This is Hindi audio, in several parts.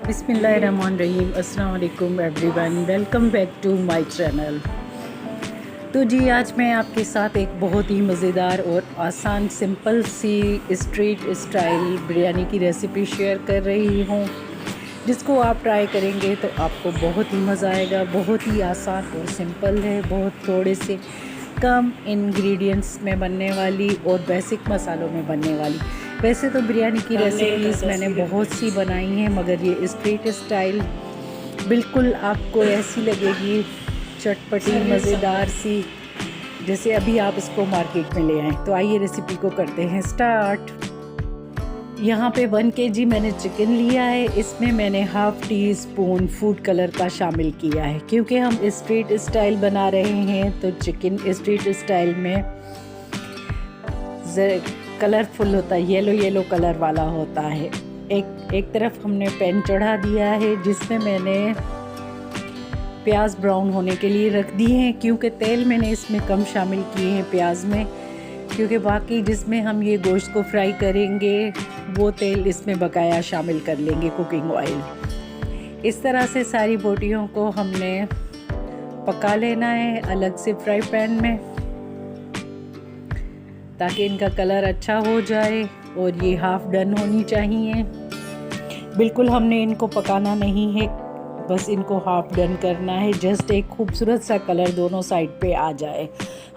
बिस्मिल्लाहिर्रहमानिर्रहीम। अस्सलाम वालेकुम everyone, welcome back to my channel. तो जी आज मैं आपके साथ एक बहुत ही मज़ेदार और आसान सिंपल सी स्ट्रीट स्टाइल बिरयानी की रेसिपी शेयर कर रही हूँ, जिसको आप ट्राई करेंगे तो आपको बहुत ही मज़ा आएगा। बहुत ही आसान और सिंपल है, बहुत थोड़े से कम इंग्रेडिएंट्स में बनने वाली और बेसिक मसालों में बनने वाली। वैसे तो बिरयानी की रेसिपीज़ मैंने बहुत सी बनाई हैं, मगर ये स्ट्रीट स्टाइल बिल्कुल आपको ऐसी लगेगी चटपटी मज़ेदार सी, जैसे अभी आप इसको मार्केट में ले आएँ। तो आइए रेसिपी को करते हैं स्टार्ट। यहाँ पे 1 kg मैंने चिकन लिया है। इसमें मैंने half tea spoon food colour का शामिल किया है, क्योंकि हम स्ट्रीट स्टाइल बना रहे हैं तो चिकन स्ट्रीट स्टाइल में कलरफुल होता है, येलो येलो कलर वाला होता है। एक तरफ हमने पैन चढ़ा दिया है, जिसमें मैंने प्याज ब्राउन होने के लिए रख दिए हैं, क्योंकि तेल मैंने इसमें कम शामिल किए हैं प्याज में, क्योंकि बाकी जिसमें हम ये गोश्त को फ्राई करेंगे वो तेल इसमें बकाया शामिल कर लेंगे, कुकिंग ऑयल। इस तरह से सारी बोटियों को हमने पका लेना है अलग से फ्राई पैन में, ताकि इनका कलर अच्छा हो जाए। और ये हाफ़ डन होनी चाहिए, बिल्कुल हमने इनको पकाना नहीं है, बस इनको हाफ़ डन करना है। जस्ट एक खूबसूरत सा कलर दोनों साइड पे आ जाए,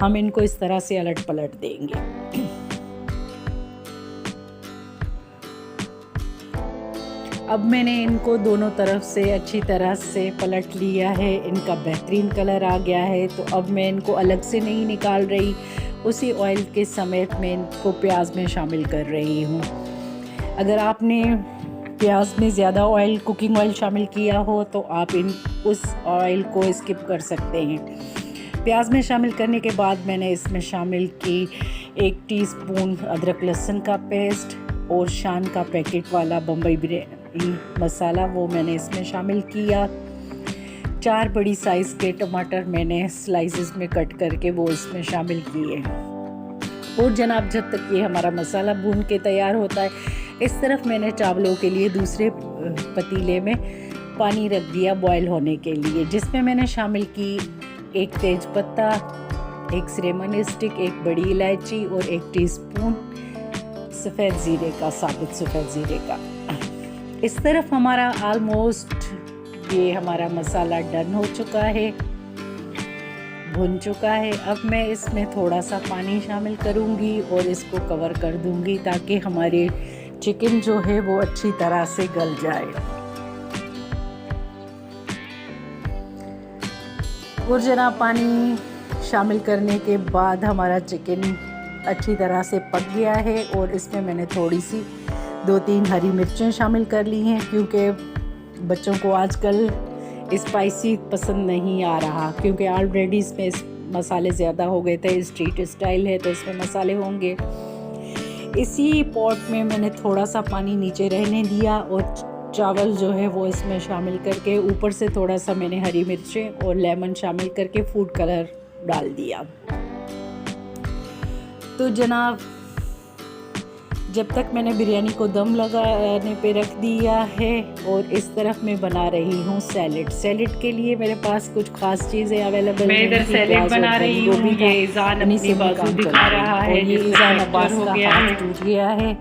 हम इनको इस तरह से अलट पलट देंगे। अब मैंने इनको दोनों तरफ से अच्छी तरह से पलट लिया है, इनका बेहतरीन कलर आ गया है। तो अब मैं इनको अलग से नहीं निकाल रही, उसी ऑयल के समेत मैं इनको प्याज में शामिल कर रही हूँ। अगर आपने प्याज में ज़्यादा ऑयल, कुकिंग ऑयल शामिल किया हो तो आप उस ऑयल को स्किप कर सकते हैं। प्याज में शामिल करने के बाद मैंने इसमें शामिल की 1 टीस्पून अदरक लहसुन का पेस्ट और शान का पैकेट वाला बम्बई बिरयानी मसाला, वो मैंने इसमें शामिल किया। 4 बड़ी साइज़ के टमाटर मैंने स्लाइसेस में कट करके वो इसमें शामिल किए। और जनाब, जब तक ये हमारा मसाला भून के तैयार होता है, इस तरफ मैंने चावलों के लिए दूसरे पतीले में पानी रख दिया बॉयल होने के लिए, जिसमें मैंने शामिल की 1 तेज पत्ता, 1 सिनेमन स्टिक, 1 बड़ी इलायची और 1 टीस्पून सफ़ेद ज़ीरे का, साबुत सफ़ेद ज़ीरे का। इस तरफ हमारा ऑलमोस्ट ये हमारा मसाला डन हो चुका है, भुन चुका है। अब मैं इसमें थोड़ा सा पानी शामिल करूँगी और इसको कवर कर दूँगी, ताकि हमारे चिकन जो है वो अच्छी तरह से गल जाए। और जनाब, पानी शामिल करने के बाद हमारा चिकन अच्छी तरह से पक गया है, और इसमें मैंने थोड़ी सी 2-3 हरी मिर्चें शामिल कर ली हैं, क्योंकि बच्चों को आजकल स्पाइसी पसंद नहीं आ रहा, क्योंकि ऑलरेडी इसमें मसाले ज़्यादा हो गए थे। स्ट्रीट स्टाइल है तो इसमें मसाले होंगे। इसी पॉट में मैंने थोड़ा सा पानी नीचे रहने दिया और चावल जो है वो इसमें शामिल करके, ऊपर से थोड़ा सा मैंने हरी मिर्चें और लेमन शामिल करके फूड कलर डाल दिया। तो जनाब, जब तक मैंने बिरयानी को दम लगाने पे रख दिया है, और इस तरफ मैं बना रही हूँ सैलेड। सैलेड के लिए मेरे पास कुछ खास चीज़ें अवेलेबल मैं इधर सैलेड बना रही हूँ। ये ईज़ान अपनी बाजू दिखा रहा है, ये ईज़ान अब्बास हो का गया हाथ है। टूट गया है,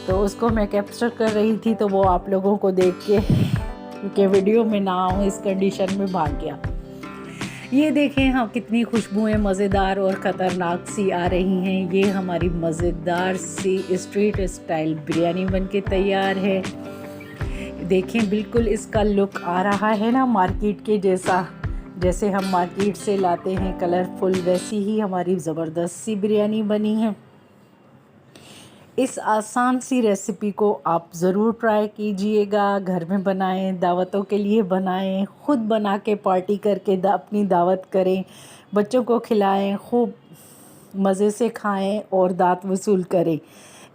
तो उसको मैं कैप्चर कर रही थी, तो वो आप लोगों को देख के वीडियो में ना आऊँ इस कंडीशन में भाग गया। ये देखें, हाँ, कितनी खुशबुएं मज़ेदार और ख़तरनाक सी आ रही हैं। ये हमारी मज़ेदार सी स्ट्रीट स्टाइल बिरयानी बनके तैयार है। देखें, बिल्कुल इसका लुक आ रहा है ना मार्केट के जैसा, जैसे हम मार्केट से लाते हैं कलरफुल, वैसी ही हमारी ज़बरदस्त सी बिरयानी बनी है। इस आसान सी रेसिपी को आप ज़रूर ट्राई कीजिएगा, घर में बनाएं, दावतों के लिए बनाएं, ख़ुद बना के पार्टी करके अपनी दावत करें, बच्चों को खिलाएं, खूब मज़े से खाएं और दाँत वसूल करें।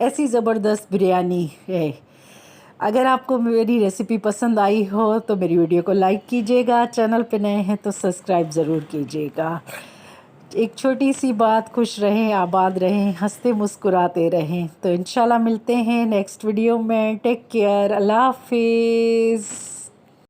ऐसी ज़बरदस्त बिरयानी है। अगर आपको मेरी रेसिपी पसंद आई हो तो मेरी वीडियो को लाइक कीजिएगा, चैनल पे नए हैं तो सब्सक्राइब ज़रूर कीजिएगा। एक छोटी सी बात, खुश रहें, आबाद रहें, हंसते मुस्कुराते रहें। तो इंशाल्लाह मिलते हैं नेक्स्ट वीडियो में। टेक केयर, अल्लाह हाफिज़।